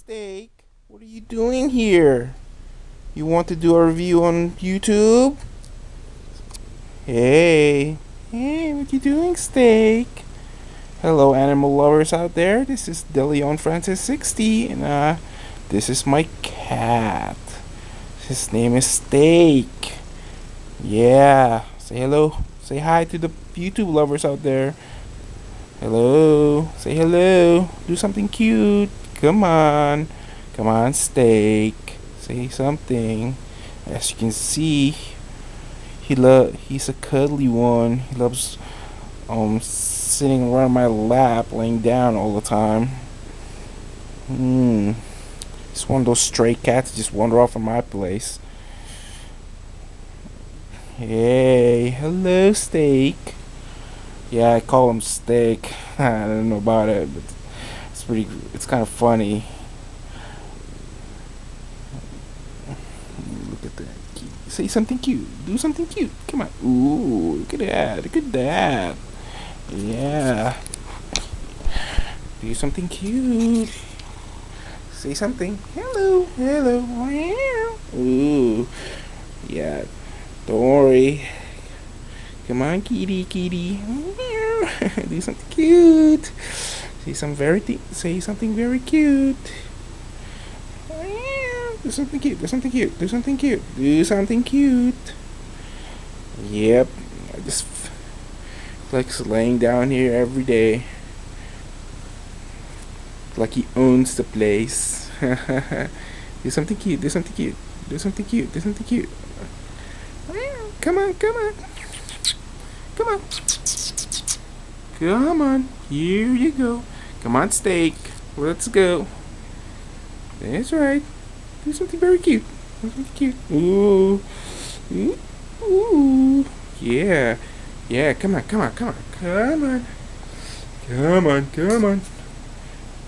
Steak. What are you doing here? You want to do a review on YouTube? Hey. Hey, what you doing, Steak? Hello, animal lovers out there. This is DeLeon Francis 60, and this is my cat. His name is Steak. Yeah. Say hello. Say hi to the YouTube lovers out there. Hello. Say hello. Do something cute. Come on. Come on, Steak. Say something. As you can see, he's a cuddly one. He loves sitting around my lap, laying down all the time. He's one of those stray cats that just wander off from my place. Hey, hello, Steak. Yeah, I call him Steak. I don't know about it, but it's kind of funny. Look at that. Say something cute. Do something cute. Come on. Ooh, look at that. Look at that. Yeah. Do something cute. Say something. Hello. Hello. Ooh. Yeah. Don't worry. Come on, kitty. Do something cute. Say something very cute. Do something cute. Yep. I just likes laying down here every day. Like he owns the place. Do something cute. Come on. Here you go. Come on, Steak. Let's go. That's right. Do something very cute. Ooh. Yeah. Come on.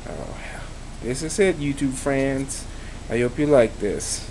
Oh, this is it, YouTube friends. I hope you like this.